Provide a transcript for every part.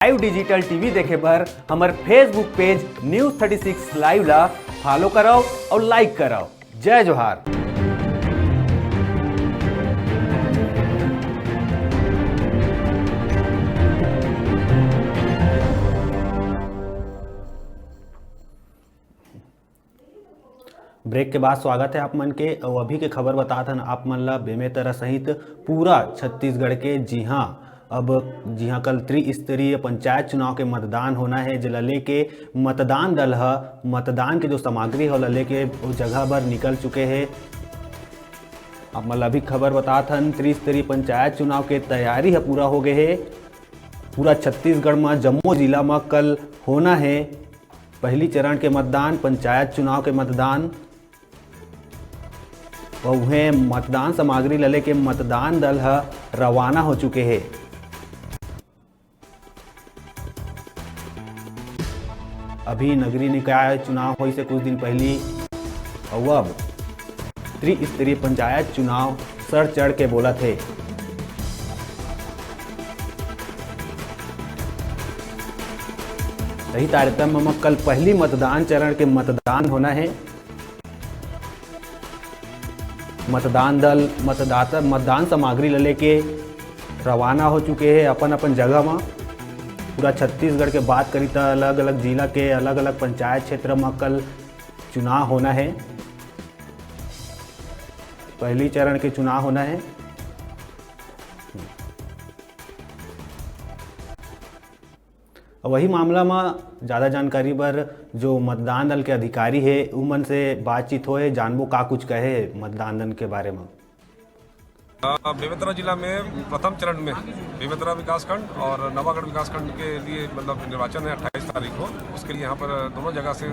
Live digital TV देखे बर हमार फेसबुक पेज न्यूज़36 लाइव ला फॉलो कराओ और लाइक कराओ। जय जोहार। ब्रेक के बाद स्वागत है आप मन के। और अभी के खबर बता था आप मन ला बेमेतरा सहित पूरा छत्तीसगढ़ के जी हाँ कल त्रिस्तरीय पंचायत चुनाव के मतदान होना है। जिला लेके मतदान दल मतदान के जो सामग्री है लेके उस जगह पर निकल चुके हैं। आप मन अभी खबर बता था त्रिस्तरीय पंचायत चुनाव के तैयारी है पूरा हो गए है। पूरा छत्तीसगढ़ में जम्मू जिला में कल होना है पहली चरण के मतदान, पंचायत चुनाव के मतदान। वह मतदान सामग्री ले के मतदान दल रवाना हो चुके हैं। अभी नगरीय निकाय चुनाव हुई से कुछ दिन पहले और अब त्रिस्तरीय पंचायत चुनाव सर चढ़ के बोला थे। सही कार्यक्रम में कल पहली मतदान चरण के मतदान होना है। मतदान दल मतदान सामग्री लेके रवाना हो चुके हैं अपन अपन जगह में। पूरा छत्तीसगढ़ के बात करी तो अलग अलग जिला के अलग अलग पंचायत क्षेत्र में कल चुनाव होना है। पहली चरण के चुनाव होना है। वही मामला में ज़्यादा जानकारी पर जो मतदान दल के अधिकारी है उमन से बातचीत होए, जानबो का कुछ कहे मतदान दल के बारे में। बेमेतरा जिला में प्रथम चरण में बेमेतरा विकासखंड और नवागढ़ विकासखंड के लिए मतलब निर्वाचन है 28 तारीख को। उसके लिए यहाँ पर दोनों जगह से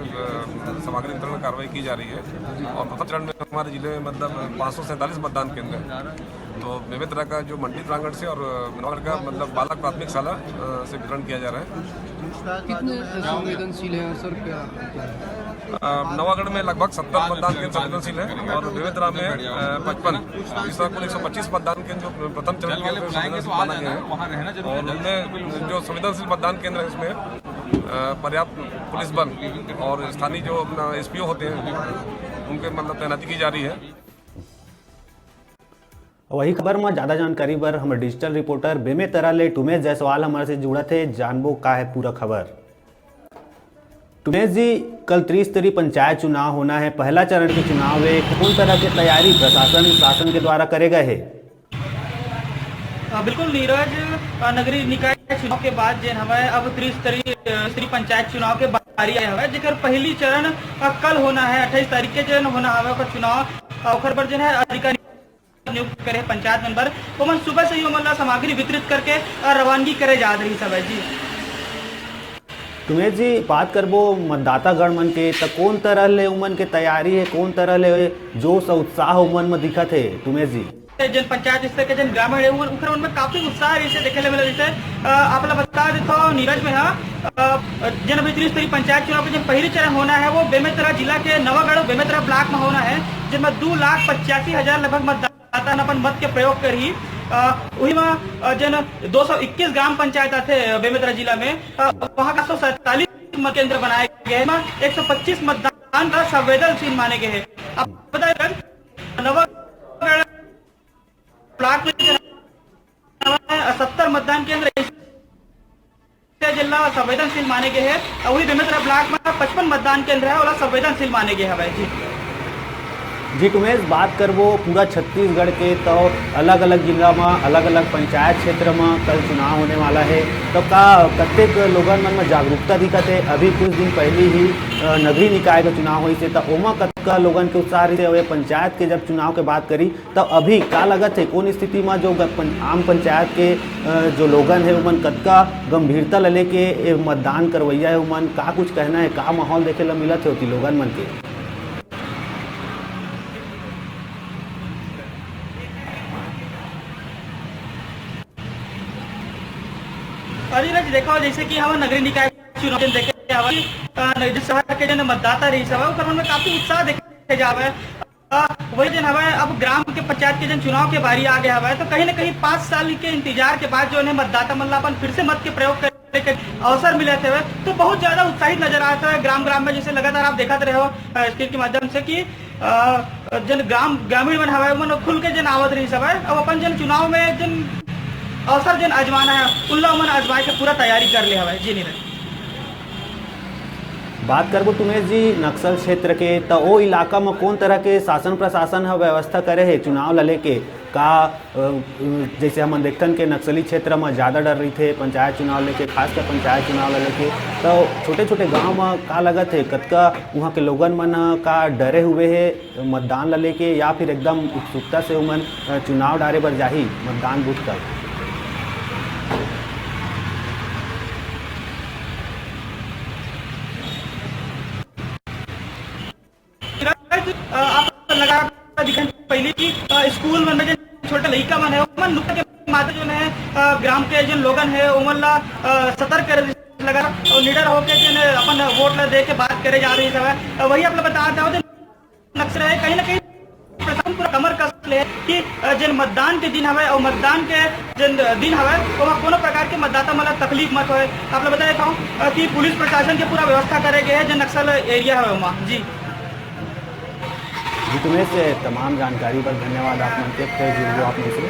सामग्री वितरण कार्रवाई की जा रही है। और प्रथम चरण में हमारे जिले में मतलब 547 मतदान केंद्र है। तो बेमेतरा का जो मंडी प्रांगण से और नवागढ़ का मतलब बालक प्राथमिक शाला से वितरण किया जा रहा है। कितने संवेदनशील है सर? क्या नवागढ़ में लगभग 70 मतदान केंद्र संवेदनशील है और बेमेतरा में 55, इस तरह कुल 125 मतदान केंद्र जो प्रथम चरण के संवेदनशील माना गया है। और उनमें जो संवेदनशील मतदान केंद्र है उसमें पर्याप्त पुलिस बल और स्थानीय जो अपना SPO होते हैं उनके मतलब तैनाती की जा रही है। वही खबर में ज़्यादा जानकारी पर हमारे डिजिटल रिपोर्टर बेमेतरा ले टुमेश जायसवाल हमारे से जुड़ा थे। जानबो का है पूरा खबर। टुमेश जी, कल त्रिस्तरीय पंचायत चुनाव होना है, पहला चरण के चुनाव है। कौन तरह की तैयारी प्रशासन शासन के द्वारा करे गए है? बिल्कुल नीरज, नगरीय निकाय चुनाव के बाद जो हमें अब त्रिस्तरीय पंचायत चुनाव के बारी आया है जेकर पहली चरण कल होना है 28 तारीख के जो होना है चुनाव। ओखर पर जो है अधिकारी नियुक्त करे पंचायत मेंबर वो सुबह से ही मतलब सामग्री वितरित करके रवानगी करे जा रही सब है जी। तुमेश जी, बात करबो मतदाता गण मन के तो कौन तरह ले उमन के तैयारी है, कौन तरह ले जोश और उत्साह उमन में दिखत है? तुमेश जी, जन पंचायत स्तर के जन ग्रामीण है उनमें काफी उत्साह जैसे देखे ले मिले। जैसे आप लोग बता देता नीरज में जन अभी त्रिस्तरीय पंचायत चुनाव के जन पहली चरण होना है वो बेमेतरा जिला के नवागढ़ बेमेतरा ब्लॉक में होना है जिनमें 2,85,000 लगभग मतदाता अपन मत के प्रयोग करी। वही में जन 221 ग्राम पंचायत थे बेमेतरा जिला में, वहाँ का 147 मत केंद्र बनाए गए हैं। 125 मतदान का संवेदनशील माने गए हैं। आप बताइए नवागढ़ ब्लॉक में 70 मतदान केंद्र जिला संवेदनशील माने गए हैं। वही बेमेतरा ब्लॉक में 55 मतदान केंद्र है और संवेदनशील माने गए हैं भाई जी। टुमेश, बात करबो पूरा छत्तीसगढ़ के तो अलग अलग जिला में अलग अलग पंचायत क्षेत्र में कल चुनाव होने वाला है। तो का कतेक लोगन मन में जागरूकता दिखत है? अभी कुछ दिन पहले ही नगरीय निकाय का चुनाव हुई से तो ओमा कतका लोगन के उत्साह रही है। पंचायत के जब चुनाव के बात करी तो अभी का लगत है कौन स्थिति में जो आम पंचायत के जो लोगन है उमन कतका गंभीरता ले के मतदान करवैया है उमन का कुछ कहना है? का माहौल देखे ला मिलत है लोगन मन के? देखो जैसे कि हम नगरीय निकाय चुनाव देखे जिस शहर के जन मतदाता रही सब में काफी उत्साह देखे जावे। वही जन हवा अब ग्राम के पंचायत के जन चुनाव के बारी आ गया हवा तो कहीं ना कहीं 5 साल के इंतजार के बाद जो है मतदाता मतलब अपन फिर से मत के प्रयोग कर के अवसर मिले थे तो बहुत ज्यादा उत्साहित नजर आता है ग्राम ग्राम में। जैसे लगातार आप देखते रहे हो स्क्रीन के माध्यम से कि जन ग्रामीण मन हवा मन खुल के जन आवत रही सब है। अब अपन जन चुनाव में जन अवसर जन आजमाना है उन मन आजमा के पूरा तैयारी कर ले हवा जी। नीरज बात करबो उमेश जी नक्सल क्षेत्र के तो वो इलाका में कौन तरह के शासन प्रशासन है व्यवस्था करे है चुनाव ला लेके का जैसे हम देखतन के नक्सली क्षेत्र में ज़्यादा डर रही थे पंचायत चुनाव लेके, खासकर पंचायत चुनाव ला लेके तो छोटे छोटे गांव में का लगत है कतका वहाँ के लोगन मन का डरे हुए है मतदान ला लेके या फिर एकदम उत्सुकता से उमन चुनाव डारे बर जाही मतदान बूथ तक। आप लगा पहले की स्कूल मन में छोटे लड़का मन है मन नुक्कड़ के माते जो है ग्राम के जो लोगन है उमन ला सतर्क कर लगा और निडर होकर जो अपन वोट ला दे के बात करे जा रही है। वही आप बताते हो नक्सल है कहीं ना कहीं प्रशासन पूरा कमर कस ले कि जन मतदान के दिन हवे और मतदान के जन दिन हवे वहाँ कोनो प्रकार के मतदाता मतलब तकलीफ मत होए। आप लोग बता देता हूँ कि पुलिस प्रशासन की पूरा व्यवस्था करे गए है जो नक्सल एरिया है वहाँ जी। जी तुम्हें से तमाम जानकारी पर धन्यवाद। आप मन के जुड़ो आपने से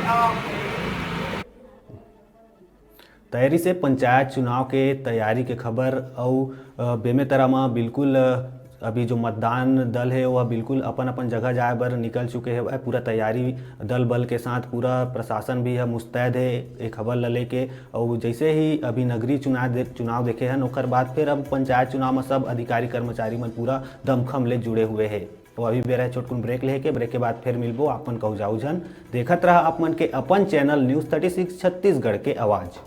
तैयारी से पंचायत चुनाव के तैयारी के खबर और बेमेतरा में बिल्कुल अभी जो मतदान दल है वह बिल्कुल अपन अपन जगह जाए बर निकल चुके हैं। वह पूरा तैयारी दल बल के साथ पूरा प्रशासन भी है मुस्तैद है एक खबर ल लेके। और जैसे ही अभी नगरीय चुनाव देखे हैं ओकर बाद फिर अब पंचायत चुनाव में सब अधिकारी कर्मचारी मन पूरा दमखम ले जुड़े हुए हैं। तो अभी बेरा छोटकुन ब्रेक लेके ब्रेक के बाद फिर मिलबो आपन कहू जाऊ जन देखत रहा आप मन के अपन चैनल न्यूज़ 36 छत्तीसगढ़ के आवाज़।